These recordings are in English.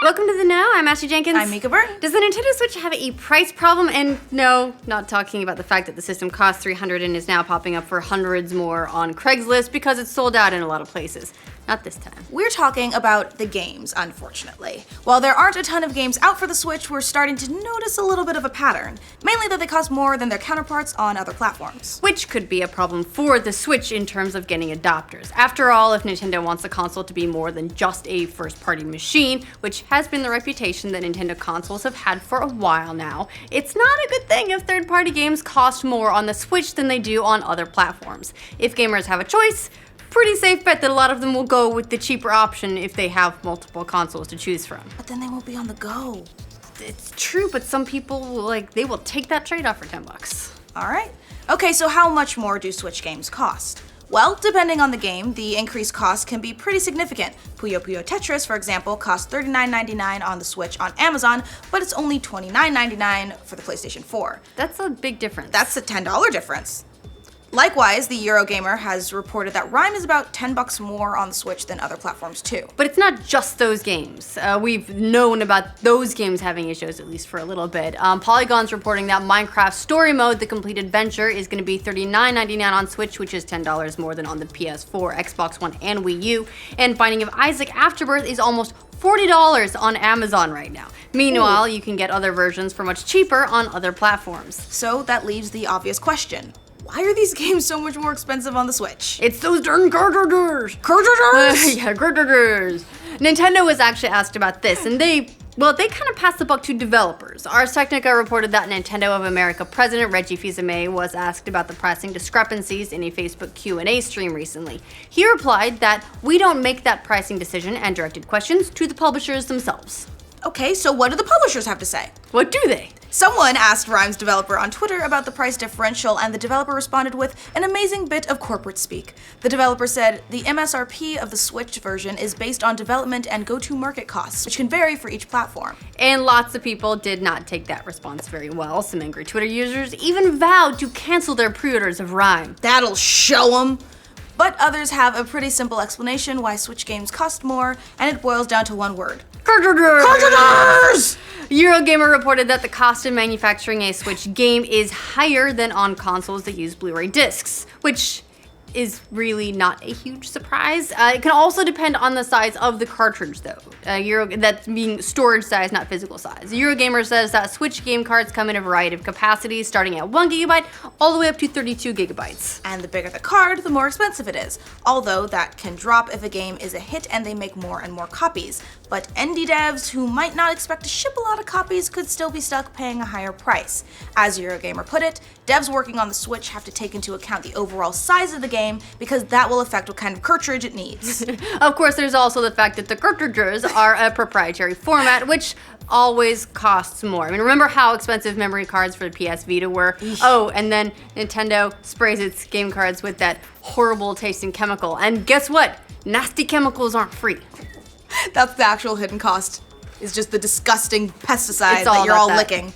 Welcome to the Know. I'm Ashley Jenkins. I'm Mica Burton. Does the Nintendo Switch have a price problem? And no, not talking about the fact that the system costs $300 and is now popping up for hundreds more on Craigslist because it's sold out in a lot of places. Not this time. We're talking about the games, unfortunately. While there aren't a ton of games out for the Switch, we're starting to notice a little bit of a pattern. Mainly that they cost more than their counterparts on other platforms. Which could be a problem for the Switch in terms of getting adopters. After all, if Nintendo wants the console to be more than just a first-party machine, which has been the reputation that Nintendo consoles have had for a while now, it's not a good thing if third-party games cost more on the Switch than they do on other platforms. If gamers have a choice, pretty safe bet that a lot of them will go with the cheaper option if they have multiple consoles to choose from. But then they won't be on the go. It's true, but some people, they will take that trade-off for $10. Alright. Okay, so how much more do Switch games cost? Well, depending on the game, the increased cost can be pretty significant. Puyo Puyo Tetris, for example, costs $39.99 on the Switch on Amazon, but it's only $29.99 for the PlayStation 4. That's a big difference. That's a $10 difference. Likewise, the Eurogamer has reported that Rhyme is about $10 more on the Switch than other platforms too. But it's not just those games. We've known about those games having issues, at least for a little bit. Polygon's reporting that Minecraft Story Mode, the complete adventure, is going to be $39.99 on Switch, which is $10 more than on the PS4, Xbox One, and Wii U. And Binding of Isaac Afterbirth is almost $40 on Amazon right now. Meanwhile, you can get other versions for much cheaper on other platforms. So that leaves the obvious question. Why are these games so much more expensive on the Switch? It's those darn cartridges! Cartridges? Yeah, cartridges! Nintendo was actually asked about this, and they kind of passed the buck to developers. Ars Technica reported that Nintendo of America president Reggie Fils-Aimé was asked about the pricing discrepancies in a Facebook Q&A stream recently. He replied that we don't make that pricing decision and directed questions to the publishers themselves. Okay, so what do the publishers have to say? What do they? Someone asked Rhyme's developer on Twitter about the price differential, and the developer responded with an amazing bit of corporate speak. The developer said, the MSRP of the Switch version is based on development and go-to-market costs, which can vary for each platform. And lots of people did not take that response very well. Some angry Twitter users even vowed to cancel their pre-orders of Rhyme. That'll show 'em! But others have a pretty simple explanation why Switch games cost more, and it boils down to one word. Cartridges! Cartridges! Eurogamer reported that the cost of manufacturing a Switch game is higher than on consoles that use Blu-ray discs, which is really not a huge surprise. It can also depend on the size of the cartridge, though. That's being storage size, not physical size. Eurogamer says that Switch game cards come in a variety of capacities, starting at 1 gigabyte all the way up to 32 gigabytes. And the bigger the card, the more expensive it is. Although that can drop if a game is a hit and they make more and more copies. But indie devs who might not expect to ship a lot of copies could still be stuck paying a higher price. As Eurogamer put it, devs working on the Switch have to take into account the overall size of the game because that will affect what kind of cartridge it needs. Of course, there's also the fact that the cartridges are a proprietary format, which always costs more. I mean, remember how expensive memory cards for the PS Vita were? Oh, and then Nintendo sprays its game cards with that horrible tasting chemical. And guess what? Nasty chemicals aren't free. That's the actual hidden cost, is just the disgusting pesticide that you're all licking.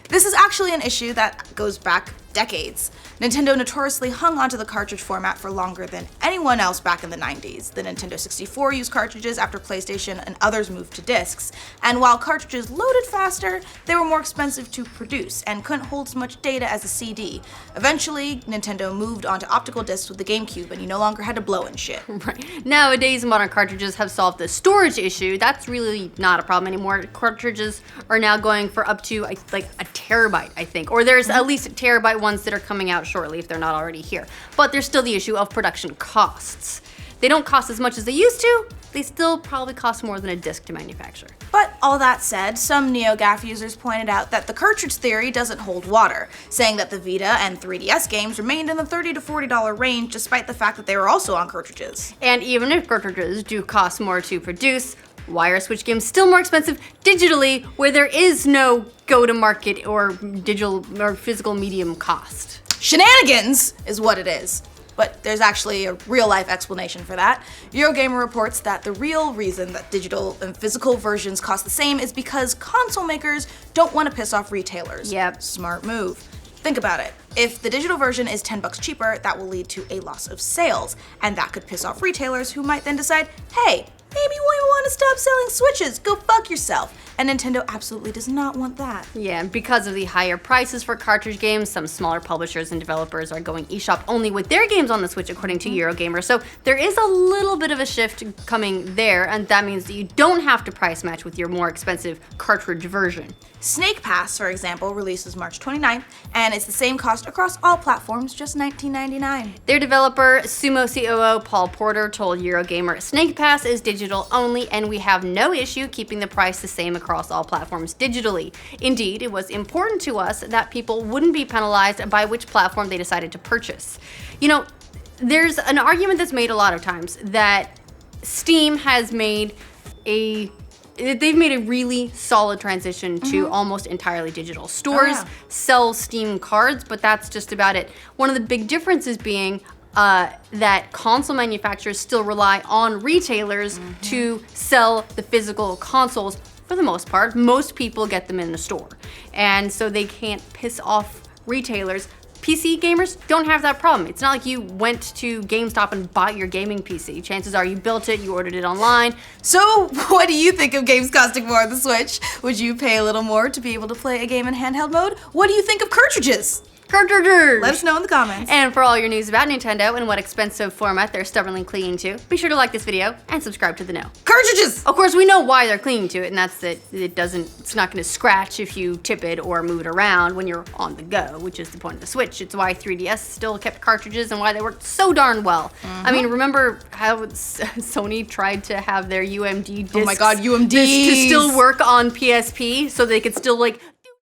This is actually an issue that goes back decades. Nintendo notoriously hung onto the cartridge format for longer than anyone else back in the 90s. The Nintendo 64 used cartridges after PlayStation and others moved to discs. And while cartridges loaded faster, they were more expensive to produce and couldn't hold as much data as a CD. Eventually, Nintendo moved onto optical discs with the GameCube, and you no longer had to blow and shit. Right. Nowadays, modern cartridges have solved the storage issue. That's really not a problem anymore. Cartridges are now going for up to like a terabyte, I think. Or there's at least terabyte ones that are coming out shortly if they're not already here. But there's still the issue of production costs. They don't cost as much as they used to. They still probably cost more than a disc to manufacture. But all that said, some NeoGAF users pointed out that the cartridge theory doesn't hold water, saying that the Vita and 3DS games remained in the $30 to $40 range despite the fact that they were also on cartridges. And even if cartridges do cost more to produce, why are Switch games still more expensive digitally where there is no go-to-market or digital or physical medium cost? Shenanigans is what it is. But there's actually a real-life explanation for that. Eurogamer reports that the real reason that digital and physical versions cost the same is because console makers don't want to piss off retailers. Yep. Smart move. Think about it. If the digital version is $10 cheaper, that will lead to a loss of sales, and that could piss off retailers who might then decide, hey, maybe we want to stop selling Switches. Go fuck yourself. And Nintendo absolutely does not want that. Yeah, and because of the higher prices for cartridge games, some smaller publishers and developers are going eShop only with their games on the Switch, according to Eurogamer. So there is a little bit of a shift coming there, and that means that you don't have to price match with your more expensive cartridge version. Snake Pass, for example, releases March 29th, and it's the same cost across all platforms, just $19.99. Their developer, Sumo COO Paul Porter, told Eurogamer, Snake Pass is digital only, and we have no issue keeping the price the same across all platforms digitally. Indeed, it was important to us that people wouldn't be penalized by which platform they decided to purchase. You know, there's an argument that's made a lot of times that Steam has made they've made a really solid transition to almost entirely digital. Stores sell Steam cards, but that's just about it. One of the big differences being that console manufacturers still rely on retailers to sell the physical consoles for the most part. Most people get them in the store, and so they can't piss off retailers. PC gamers don't have that problem. It's not like you went to GameStop and bought your gaming PC. Chances are you built it, you ordered it online. So, what do you think of games costing more on the Switch? Would you pay a little more to be able to play a game in handheld mode? What do you think of cartridges? Cartridges! Let us know in the comments. And for all your news about Nintendo and what expensive format they're stubbornly clinging to, be sure to like this video and subscribe to The Know. Cartridges! Of course, we know why they're clinging to it, and that's that it's not going to scratch if you tip it or move it around when you're on the go, which is the point of the Switch. It's why 3DS still kept cartridges and why they worked so darn well. I mean, remember how Sony tried to have their UMD discs, oh my god, UMD to still work on PSP so they could still like